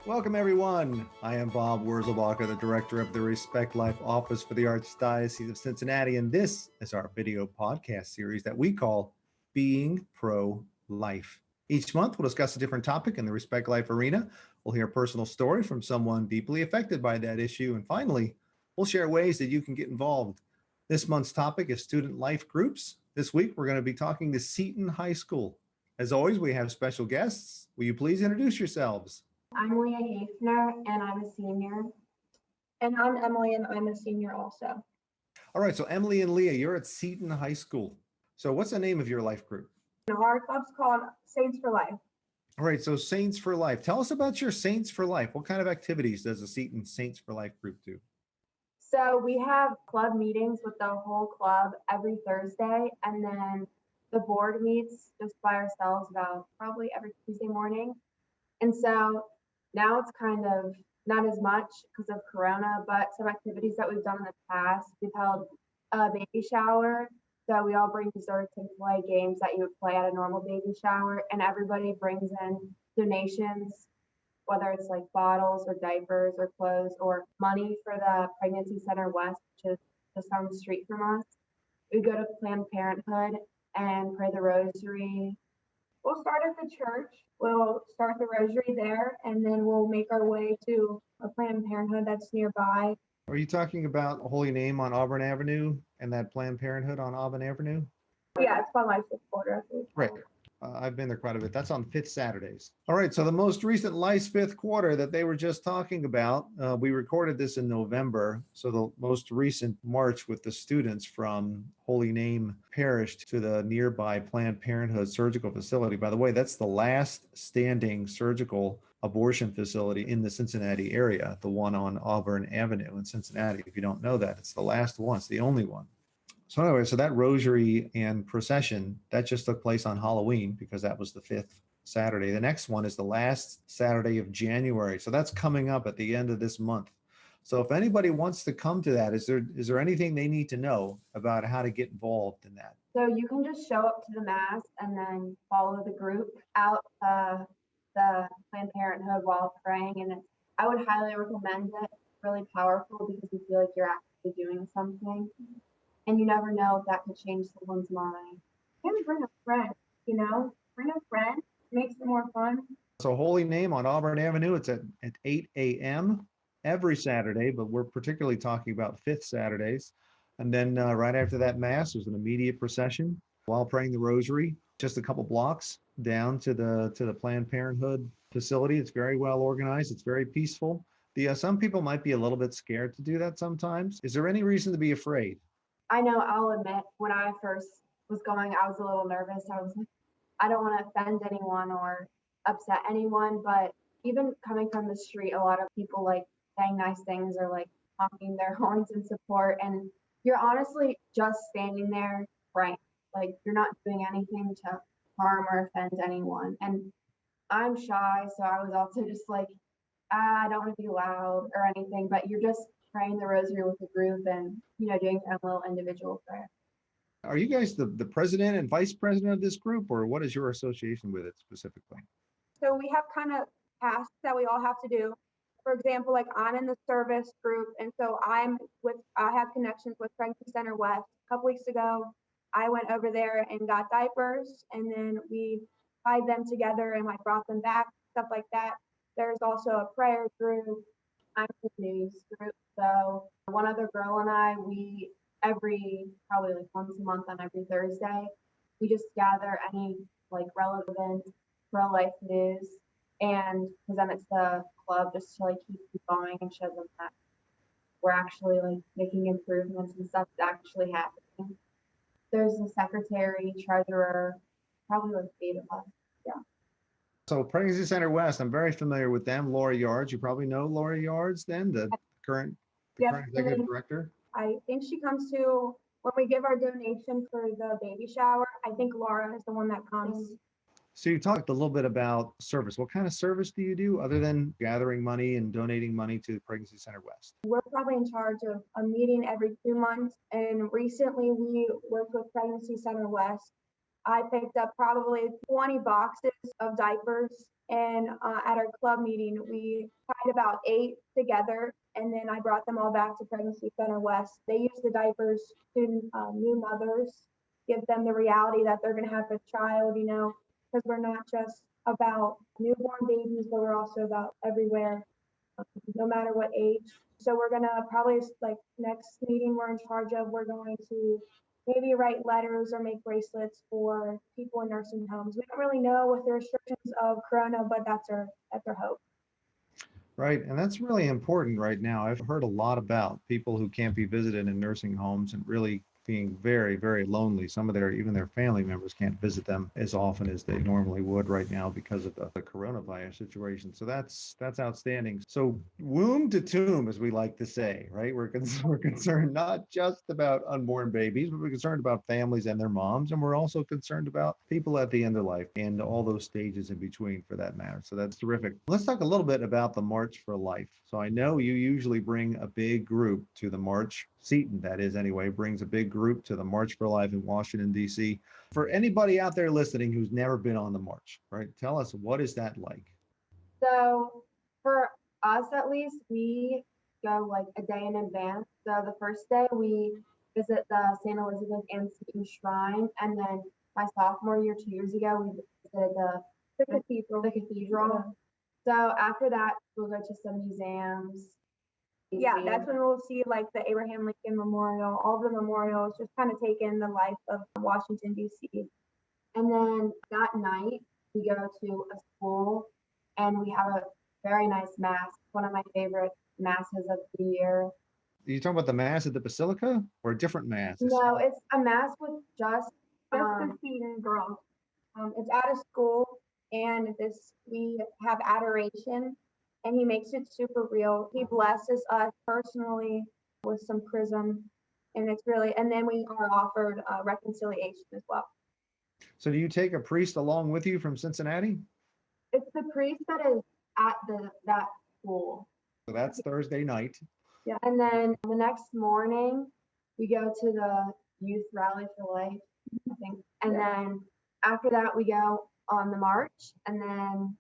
Welcome, everyone. I am Bob Wurzelbacher, the director of the Respect Life Office for the Archdiocese of Cincinnati, and this is our video podcast series that we call Being Pro-Life. Each month, we'll discuss a different topic in the Respect Life arena. We'll hear a personal story from someone deeply affected by that issue, and finally, we'll share ways that you can get involved. This month's topic is student life groups. This week, we're going to be talking to Seton High School. As always, we have special guests. Will you please introduce yourselves? I'm Leah Hafner, and I'm a senior. And I'm Emily, and I'm a senior also. All right, so Emily and Leah, you're at Seton High School. So what's the name of your life group? Our club's called Saints for Life. All right, so Saints for Life. Tell us about your Saints for Life. What kind of activities does the Seton Saints for Life group do? So we have club meetings with the whole club every Thursday, and then the board meets just by ourselves about probably every Tuesday morning. And so now it's kind of not as much because of Corona, but some activities that we've done in the past. We've held a baby shower. So we all bring desserts and play games that you would play at a normal baby shower. And everybody brings in donations, whether it's like bottles or diapers or clothes or money for the Pregnancy Center West, which is just down the street from us. We go to Planned Parenthood and pray the rosary. We'll start at the church. We'll start the rosary there, and then we'll make our way to a Planned Parenthood that's nearby. Are you talking about Holy Name on Auburn Avenue and that Planned Parenthood on Auburn Avenue? Yeah, it's called Life Fifth Quarter. Right. I've been there quite a bit. That's on Fifth Saturdays. All right. So the most recent Life's Fifth Quarter that they were just talking about, we recorded this in November. So the most recent march with the students from Holy Name Parish to the nearby Planned Parenthood surgical facility. By the way, that's the last standing surgical abortion facility in the Cincinnati area, the one on Auburn Avenue in Cincinnati. If you don't know that, it's the last one. It's the only one. So anyway, so that rosary and procession, that just took place on Halloween because that was the fifth Saturday. The next one is the last Saturday of January. So that's coming up at the end of this month. So if anybody wants to come to that, is there anything they need to know about how to get involved in that? So you can just show up to the Mass and then follow the group out the Planned Parenthood while praying. And I would highly recommend it. It's really powerful because you feel like you're actually doing something. And you never know if that could change someone's mind. And bring a friend, bring a friend, makes it more fun. So Holy Name on Auburn Avenue, it's at 8 a.m. every Saturday, but we're particularly talking about fifth Saturdays. And then right after that Mass, there's an immediate procession while praying the rosary, just a couple blocks down to the Planned Parenthood facility. It's very well organized. It's very peaceful. Some people might be a little bit scared to do that sometimes. Is there any reason to be afraid? I know, I'll admit, when I first was going, I was a little nervous. I was like, I don't want to offend anyone or upset anyone, but even coming from the street, a lot of people like saying nice things or like honking their horns in support. And you're honestly just standing there praying. Like you're not doing anything to harm or offend anyone. And I'm shy, so I was also just like, I don't want to be loud or anything, but you're just praying the rosary with the group and, doing a little individual prayer. Are you guys the president and vice president of this group, or what is your association with it specifically? So we have kind of tasks that we all have to do. For example, like I'm in the service group, and so I have connections with Pregnancy Center West. A couple weeks ago, I went over there and got diapers, and then we tied them together and like brought them back, stuff like that. There's also a prayer group. I'm in the news group. So one other girl and I, we probably like once a month on every Thursday, we just gather any like relevant pro-life news and present it to the club just to like keep going and show them that we're actually like making improvements and stuff that's actually happening. There's a secretary, treasurer, probably like 8 of us. Yeah. So Pregnancy Center West, I'm very familiar with them. Laura Yards, you probably know Laura Yards then, the current executive director. I think she comes to, when we give our donation for the baby shower, I think Laura is the one that comes. So you talked a little bit about service. What kind of service do you do other than gathering money and donating money to Pregnancy Center West? We're probably in charge of a meeting every 2 months. And recently we worked with Pregnancy Center West. I picked up probably 20 boxes of diapers And at our club meeting, we tied about 8 together, and then I brought them all back to Pregnancy Center West. They use the diapers to new mothers, give them the reality that they're going to have a child, because we're not just about newborn babies, but we're also about everywhere, no matter what age. So we're going to probably, like, next meeting we're in charge of, we're going to maybe write letters or make bracelets for people in nursing homes. We don't really know with the restrictions of Corona, but that's our hope. Right. And that's really important right now. I've heard a lot about people who can't be visited in nursing homes and really being very, very lonely. Some of even their family members can't visit them as often as they normally would right now because of the coronavirus situation. So that's outstanding. So womb to tomb, as we like to say, right? We're concerned not just about unborn babies, but we're concerned about families and their moms. And we're also concerned about people at the end of life and all those stages in between, for that matter. So that's terrific. Let's talk a little bit about the March for Life. So I know you usually bring a big group to the March. Seton, that is anyway, brings a big group to the March for Life in Washington, D.C. For anybody out there listening who's never been on the march, right? Tell us, what is that like? So for us, at least, we go like a day in advance. So the first day we visit the St. Elizabeth and Seton Shrine. And then my sophomore year, 2 years ago, we visited the cathedral. So after that, we'll go to some museums. Yeah, that's when we'll see like the Abraham Lincoln Memorial, all the memorials, just kind of take in the life of Washington, D.C. And then that night, we go to a school and we have a very nice mass, one of my favorite masses of the year. Are you talking about the mass at the Basilica or a different mass? No, it's a mass with just the Seton girls. It's at a school, and we have adoration, and he makes it super real. He blesses us personally with some chrism, and and then we are offered reconciliation as well. So do you take a priest along with you from Cincinnati? It's the priest that is at that school. So that's Thursday night. Yeah, and then the next morning we go to the Youth Rally for Life, I think, and then after that we go on the march, and then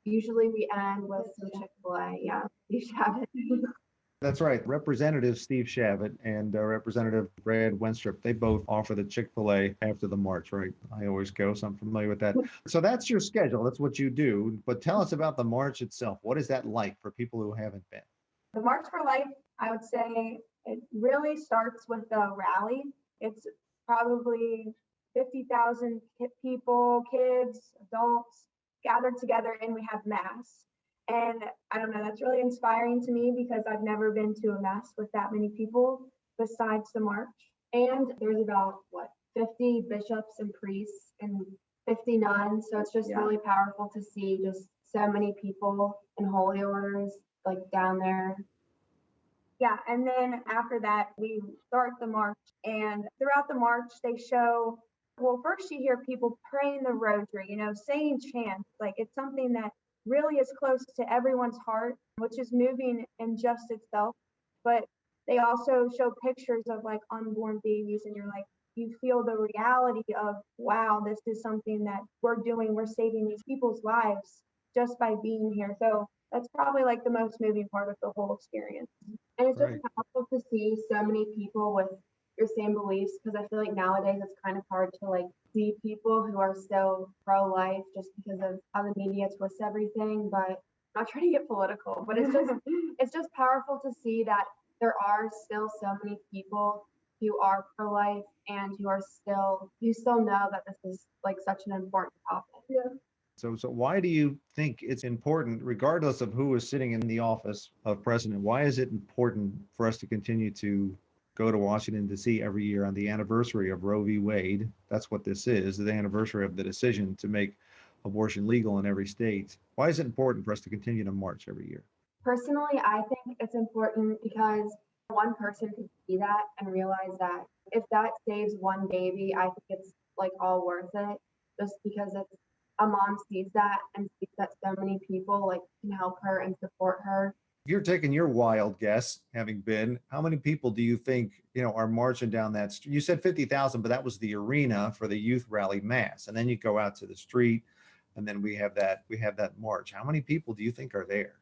usually we end with some Chick-fil-A. Yeah, Steve Shabbat. That's right. Representative Steve Shabbat and Representative Brad Wenstrup, they both offer the Chick-fil-A after the march, right? I always go, so I'm familiar with that. So that's your schedule. That's what you do. But tell us about the march itself. What is that like for people who haven't been? The March for Life, I would say it really starts with the rally. It's probably 50,000 people, kids, adults gathered together, and we have mass. And I don't know, that's really inspiring to me because I've never been to a mass with that many people besides the march. And there's about 50 bishops and priests and 50 nuns. So it's just really powerful to see just so many people in holy orders like down there. Yeah, and then after that, we start the march, and throughout the march, they show, well, first you hear people praying the rosary, saying chants, like it's something that really is close to everyone's heart, which is moving in just itself. But they also show pictures of like unborn babies, and you feel the reality of, wow, this is something that we're doing. We're saving these people's lives just by being here. So that's probably like the most moving part of the whole experience. And it's just powerful to see so many people with your same beliefs, because I feel like nowadays it's kind of hard to like see people who are still pro-life just because of how the media twists everything. But I'm not trying to get political, but it's just powerful to see that there are still so many people who are pro-life and you still know that this is like such an important topic. Yeah. So why do you think it's important, regardless of who is sitting in the office of president, why is it important for us to continue to go to Washington, D.C. every year on the anniversary of Roe v. Wade? That's what this is, the anniversary of the decision to make abortion legal in every state. Why is it important for us to continue to march every year? Personally, I think it's important because one person could see that and realize that if that saves one baby, I think it's like all worth it, just because a mom sees that and sees that so many people like can help her and support her. You're taking your wild guess, having been, how many people do you think, are marching down that street? You said 50,000, but that was the arena for the youth rally mass. And then you go out to the street. and then we have that march. How many people do you think are there?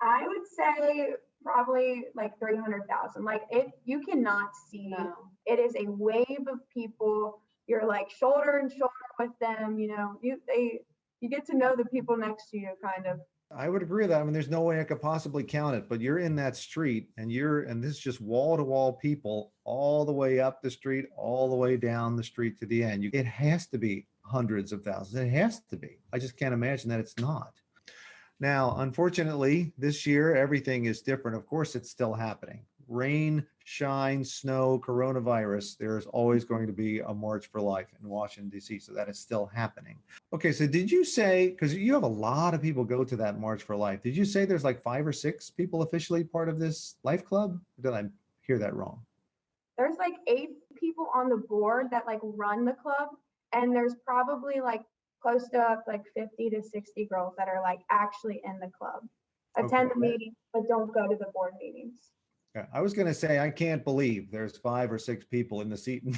I would say probably like 300,000. Like you cannot see. No. It is a wave of people. You're like shoulder and shoulder with them. You get to know the people next to you, kind of. I would agree with that. I mean, there's no way I could possibly count it, but you're in that street and this is just wall to wall people all the way up the street, all the way down the street to the end. It has to be hundreds of thousands. It has to be. I just can't imagine that it's not. Now, unfortunately, this year, everything is different. Of course, it's still happening. Rain, shine, snow, coronavirus, there's always going to be a March for Life in Washington, D.C., so that is still happening. Okay, so did you say, because you have a lot of people go to that March for Life, did you say there's like 5 or 6 people officially part of this Life Club? Or did I hear that wrong? There's like 8 people on the board that like run the club, and there's probably like close to like 50 to 60 girls that are like actually in the club, attend the meetings, but don't go to the board meetings. Yeah, I was going to say, I can't believe there's 5 or 6 people in the Seton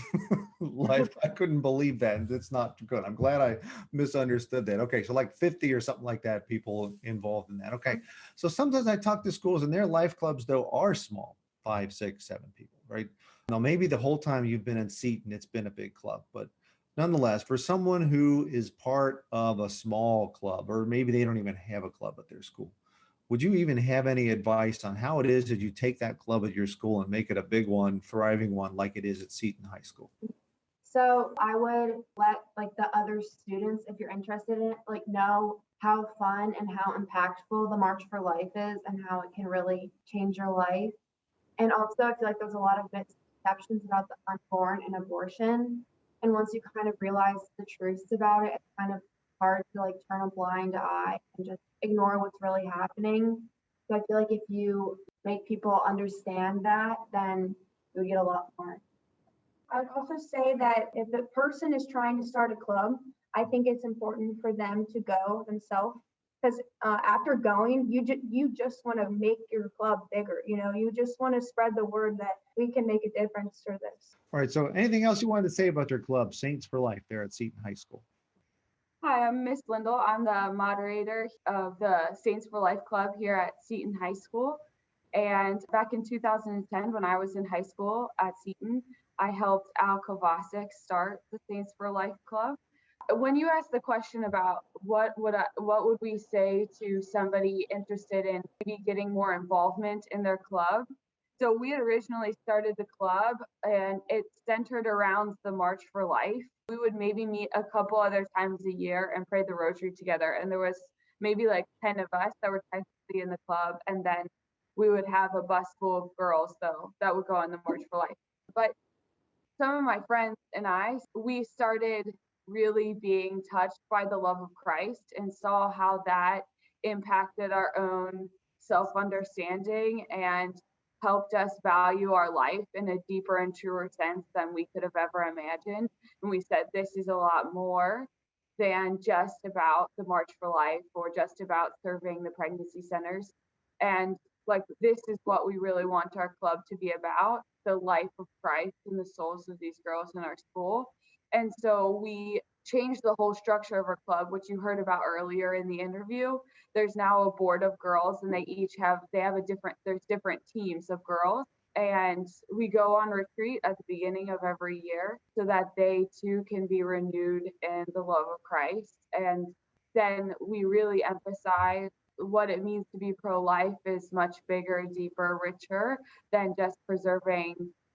Life. I couldn't believe that. That's not good. I'm glad I misunderstood that. Okay, so like 50 or something like that, people involved in that. Okay, so sometimes I talk to schools and their life clubs, though, are small, 5, 6, 7 people, right? Now, maybe the whole time you've been in Seton, it's been a big club, but nonetheless, for someone who is part of a small club, or maybe they don't even have a club at their school, would you even have any advice on how it is that you take that club at your school and make it a big one, thriving one like it is at Seton High School? So I would let like the other students, if you're interested in it, like know how fun and how impactful the March for Life is and how it can really change your life. And also I feel like there's a lot of misconceptions about the unborn and abortion. And once you kind of realize the truths about it, it's kind of hard to like turn a blind eye and just ignore what's really happening. So I feel like if you make people understand that, then you'll get a lot more. I would also say that if the person is trying to start a club, I think it's important for them to go themselves, because after going, you just want to make your club bigger. You just want to spread the word that we can make a difference for this. All right, so anything else you wanted to say about your club, Saints for Life, there at Seton High School? Hi, I'm Miss Lindell. I'm the moderator of the Saints for Life Club here at Seton High School. And back in 2010, when I was in high school at Seton, I helped Al Kovacic start the Saints for Life Club. When you ask the question about what would we say to somebody interested in maybe getting more involvement in their club, so we had originally started the club and it centered around the March for Life. We would maybe meet a couple other times a year and pray the rosary together. And there was maybe like 10 of us that were technically in the club. And then we would have a bus full of girls though that would go on the March for Life. But some of my friends and we started really being touched by the love of Christ and saw how that impacted our own self-understanding and helped us value our life in a deeper and truer sense than we could have ever imagined. And we said, this is a lot more than just about the March for Life or just about serving the pregnancy centers. And like, this is what we really want our club to be about, the life of Christ in the souls of these girls in our school. And so we changed the whole structure of our club, which you heard about earlier in the interview. There's now a board of girls and there's different teams of girls. And we go on retreat at the beginning of every year so that they too can be renewed in the love of Christ. And then we really emphasize what it means to be pro-life is much bigger, deeper, richer than just preserving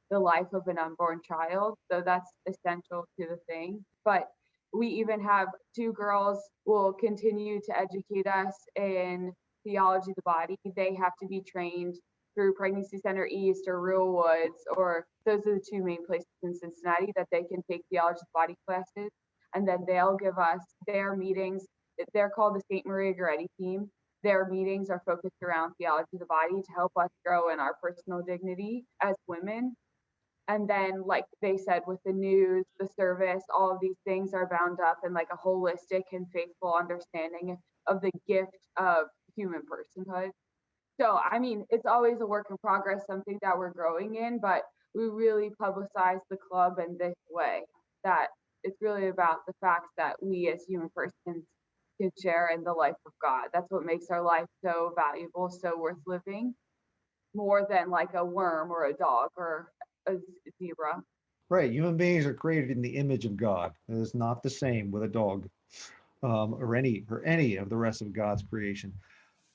the life of an unborn child. So that's essential to the thing. But we even have 2 girls will continue to educate us in theology of the body. They have to be trained through Pregnancy Center East or Real Woods, or those are the 2 main places in Cincinnati that they can take theology of the body classes. And then they'll give us their meetings. They're called the St. Maria Goretti team. Their meetings are focused around theology of the body to help us grow in our personal dignity as women. And then, like they said, with the news, the service, all of these things are bound up in like a holistic and faithful understanding of the gift of human personhood. So, I mean, it's always a work in progress, something that we're growing in, but we really publicize the club in this way, that it's really about the fact that we as human persons can share in the life of God. That's what makes our life so valuable, so worth living, more than like a worm or a dog or a zebra. Right. Human beings are created in the image of God. It is not the same with a dog, or any of the rest of God's creation.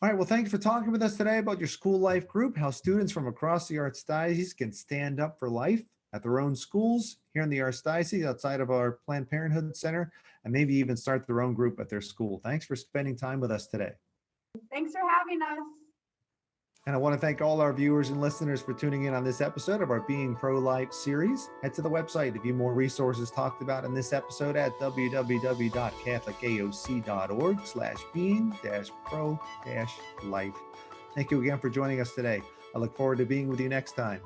All right. Well, thank you for talking with us today about your school life group, how students from across the Archdiocese can stand up for life at their own schools here in the Archdiocese outside of our Planned Parenthood Center, and maybe even start their own group at their school. Thanks for spending time with us today. Thanks for having us. And I want to thank all our viewers and listeners for tuning in on this episode of our Being Pro-Life series. Head to the website to view more resources talked about in this episode at www.catholicaoc.org/being-pro-life. Thank you again for joining us today. I look forward to being with you next time.